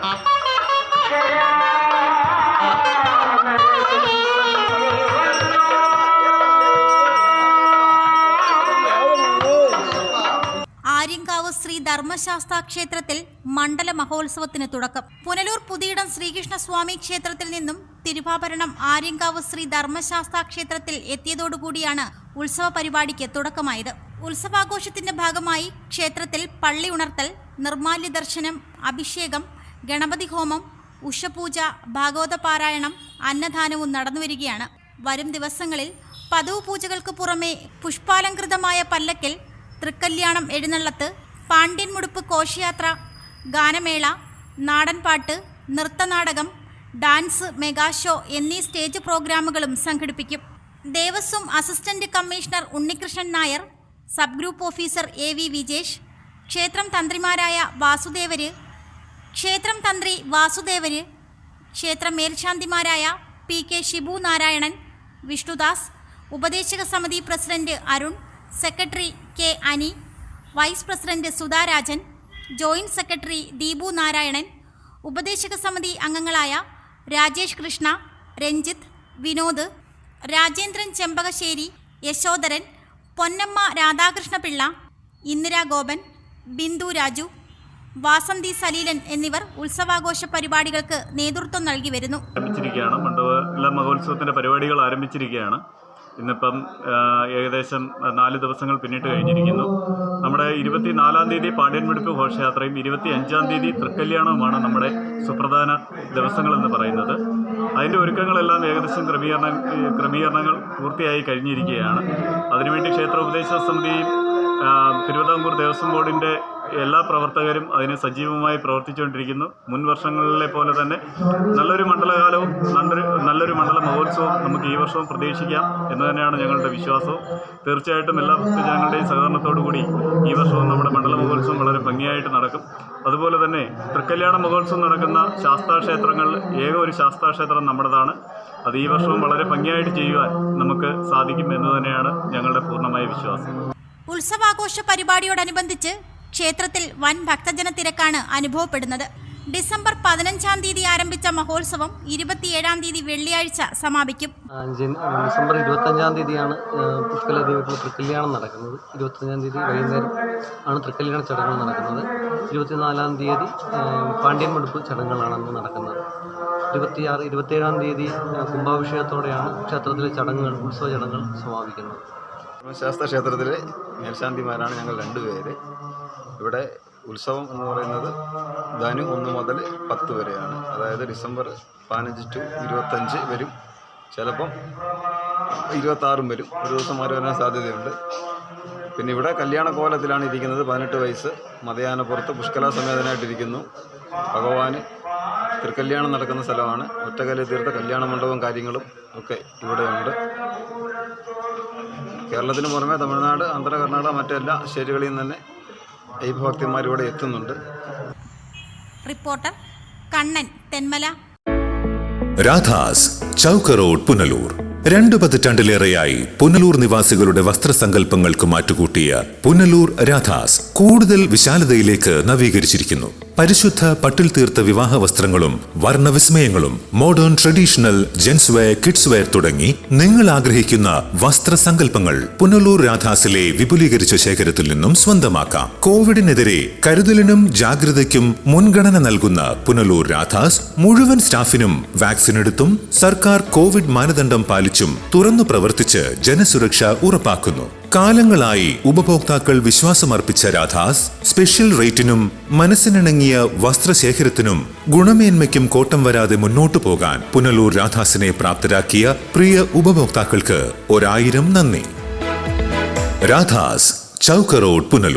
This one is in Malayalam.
ആര്യങ്കാവ് ശ്രീ ധർമ്മശാസ്ത്ര ക്ഷേത്രത്തിൽ മണ്ഡല മഹോത്സവത്തിന് തുടക്കം. പുനലൂർ പുതിയിടം ശ്രീകൃഷ്ണസ്വാമി ക്ഷേത്രത്തിൽ നിന്നും തിരുവാഭരണം ആര്യങ്കാവ് ശ്രീ ധർമ്മശാസ്ത്ര ക്ഷേത്രത്തിൽ എത്തിയതോടുകൂടിയാണ് ഉത്സവ പരിപാടിക്ക് തുടക്കമായത്. ഉത്സവാഘോഷത്തിന്റെ ഭാഗമായി ക്ഷേത്രത്തിൽ പള്ളി ഉണർത്തൽ, നിർമാല്യ ദർശനം, അഭിഷേകം, ഗണപതി ഹോമം, ഉഷപൂജ, ഭാഗവത പാരായണം, അന്നദാനവും നടന്നുവരികയാണ്. വരും ദിവസങ്ങളിൽ പതിവ് പൂജകൾക്ക് പുറമെ പുഷ്പാലങ്കൃതമായ പല്ലക്കിൽ തൃക്കല്യാണം എഴുന്നള്ളത്ത്, പാണ്ഡ്യൻ മുടുപ്പ് ഘോഷയാത്ര, ഗാനമേള, നാടൻപാട്ട്, നൃത്തനാടകം, ഡാൻസ്, മെഗാഷോ എന്നീ സ്റ്റേജ് പ്രോഗ്രാമുകളും സംഘടിപ്പിക്കും. Devaswom assistant commissioner Unnikrishnan Nair, sub group officer AV Vijesh, ക്ഷേത്രം തന്ത്രി വാസുദേവര്, ക്ഷേത്ര മേൽശാന്തിമാരായ PK ഷിബു നാരായണൻ, വിഷ്ണുദാസ്, ഉപദേശക സമിതി president Arun, secretary K Ani, vice president Sudharajan, joint secretary Deepu Narayanan, ഉപദേശക സമിതി അംഗങ്ങളായ രാജേഷ് കൃഷ്ണ, രഞ്ജിത്ത്, വിനോദ്, രാജേന്ദ്രൻ ചെമ്പകശ്ശേരി, യശോധരൻ, പൊന്നമ്മ രാധാകൃഷ്ണപിള്ള, ഇന്ദിരാ ഗോപൻ, ബിന്ദു രാജു, വാസന്തി സലീലൻ എന്നിവർ ഉത്സവാഘോഷ പരിപാടികൾക്ക് നേതൃത്വം നൽകി വരുന്നു. മണ്ഡല മഹോത്സവത്തിന്റെ പരിപാടികൾ ആരംഭിച്ചിരിക്കുകയാണ്. ഇന്നിപ്പം ഏകദേശം 4 ദിവസങ്ങൾ പിന്നിട്ട് കഴിഞ്ഞിരിക്കുന്നു. നമ്മുടെ 24-ാം തീയതി പാണ്ഡ്യൻ മുടുപ്പ് ഘോഷയാത്രയും 25-ാം തീയതി തൃക്കല്യാണവുമാണ് നമ്മുടെ സുപ്രധാന ദിവസങ്ങളെന്ന് പറയുന്നത്. അതിൻ്റെ ഒരുക്കങ്ങളെല്ലാം ഏകദേശം ക്രമീകരണങ്ങൾ പൂർത്തിയായി കഴിഞ്ഞിരിക്കുകയാണ്. അതിനുവേണ്ടി ക്ഷേത്രോപദേശക സമിതിയും തിരുവിതാംകൂർ ദേവസ്വം ബോർഡിൻ്റെ എല്ലാ പ്രവർത്തകരും അതിന് സജീവമായി പ്രവർത്തിച്ചുകൊണ്ടിരിക്കുന്നു. മുൻ വർഷങ്ങളിലെ പോലെ തന്നെ നല്ലൊരു മണ്ഡലകാലവും നല്ലൊരു മണ്ഡല മഹോത്സവവും നമുക്ക് ഈ വർഷവും പ്രതീക്ഷിക്കാം എന്ന് തന്നെയാണ് ഞങ്ങളുടെ വിശ്വാസവും. തീർച്ചയായിട്ടും എല്ലാ ഭക്തജനങ്ങളുടെയും സഹകരണത്തോടു കൂടി ഈ വർഷവും നമ്മുടെ മണ്ഡല മഹോത്സവം വളരെ ഭംഗിയായിട്ട് നടക്കും. അതുപോലെ തന്നെ തൃക്കല്യാണ മഹോത്സവം നടക്കുന്ന ശാസ്താക്ഷേത്രങ്ങളിൽ ഒരു ശാസ്താക്ഷേത്രം നമ്മുടേതാണ്. അത് ഈ വർഷവും വളരെ ഭംഗിയായിട്ട് ചെയ്യുവാൻ നമുക്ക് സാധിക്കും എന്ന് തന്നെയാണ് ഞങ്ങളുടെ പൂർണ്ണമായ വിശ്വാസം. ഉത്സവാഘോഷ പരിപാടിയോടനുബന്ധിച്ച് ക്ഷേത്രത്തിൽ വൻ ഭക്തജന തിരക്കാണ് അനുഭവപ്പെടുന്നത്. ഡിസംബർ 15-ാം തീയതി ആരംഭിച്ച മഹോത്സവം 27-ാം തീയതി വെള്ളിയാഴ്ച സമാപിക്കും. ഡിസംബർ 25-ാം തീയതിയാണ് പുഷ്കല ദേവിയുടെ തൃക്കല്യാണം നടക്കുന്നത്. 25-ാം തീയതി വൈകുന്നേരം ആണ് തൃക്കല്യാണ ചടങ്ങുകൾ നടക്കുന്നത്. 24-ാം തീയതി പാണ്ഡ്യൻ മുടുപ്പ് ചടങ്ങുകളാണ് അന്ന് നടക്കുന്നത്. 27-ാം തീയതി കുംഭാഭിഷേകത്തോടെയാണ് ക്ഷേത്രത്തിലെ ഉത്സവ ചടങ്ങുകൾ സമാപിക്കുന്നത്. ശാസ്ത്ര ക്ഷേത്രത്തിലെ മേൽശാന്തിമാരാണ് ഞങ്ങൾ 2 പേര്. ഇവിടെ ഉത്സവം എന്ന് പറയുന്നത് ധനു 1 മുതൽ 10 വരെയാണ്. അതായത് ഡിസംബർ 15 to 25 വരും, ചിലപ്പം 26 വരും. ഒരു ദിവസം മാറി വരാൻ സാധ്യതയുണ്ട്. പിന്നെ ഇവിടെ കല്യാണ കോലത്തിലാണ് ഇരിക്കുന്നത്. 18 വയസ്സ് മതയാനപ്പുറത്ത് പുഷ്കല സമേതനായിട്ടിരിക്കുന്നു. ഭഗവാന് തൃക്കല്യാണം നടക്കുന്ന സ്ഥലമാണ്. ഒറ്റക്കല്ല് തീർത്ത കല്യാണ മണ്ഡപവും കാര്യങ്ങളും ഒക്കെ ഇവിടെയുണ്ട്. കേരളത്തിന് പുറമെ തമിഴ്നാട്, ആന്ധ്ര, കർണാടക മറ്റെല്ലാ സ്റ്റേറ്റുകളിൽ നിന്ന് തന്നെ ദൈവഭക്തന്മാർ ഇവിടെ എത്തുന്നുണ്ട്. റിപ്പോർട്ടർ കണ്ണൻ, തെന്മല. രാധാസ്, ചൗക്ക് റോഡ്, പുനലൂർ. 2 പതിറ്റാണ്ടിലേറെയായി പുനലൂർ നിവാസികളുടെ വസ്ത്രസങ്കല്പങ്ങൾക്ക് മാറ്റുകൂട്ടിയ പുനലൂർ രാധാസ് കൂടുതൽ വിശാലതയിലേക്ക് നവീകരിച്ചിരിക്കുന്നു. പരിശുദ്ധ പട്ടിൽ തീർത്ത വിവാഹ വസ്ത്രങ്ങളും വർണ്ണവിസ്മയങ്ങളും, modern, traditional, gents wear, kids wear തുടങ്ങി നിങ്ങൾ ആഗ്രഹിക്കുന്ന വസ്ത്രസങ്കല്പങ്ങൾ പുനലൂർ രാധാസിലെ വിപുലീകരിച്ച ശേഖരത്തിൽ നിന്നും സ്വന്തമാക്കാം. കോവിഡിനെതിരെ കരുതലിനും ജാഗ്രതയ്ക്കും മുൻഗണന നൽകുന്ന പുനലൂർ രാധാസ് മുഴുവൻ സ്റ്റാഫിനും വാക്സിൻ എടുത്തും സർക്കാർ കോവിഡ് മാനദണ്ഡം പാലിച്ചും തുറന്നു പ്രവർത്തിച്ച് ജനസുരക്ഷ ഉറപ്പാക്കുന്നു. കാലങ്ങളായി ഉപഭോക്താക്കൾ വിശ്വാസമർപ്പിച്ച രാധാസ് സ്പെഷ്യൽ റേറ്റിനും മനസ്സിനിണങ്ങിയ വസ്ത്രശേഖരത്തിനും ഗുണമേന്മയ്ക്കും കോട്ടം വരാതെ മുന്നോട്ടു പോകാൻ പുനലൂർ രാധാസിനെ പ്രാപ്തരാക്കിയ പ്രിയ ഉപഭോക്താക്കൾക്ക് 1000 നന്ദി. രാധാസ്, ചൗക്ക് റോഡ്, പുനലൂർ.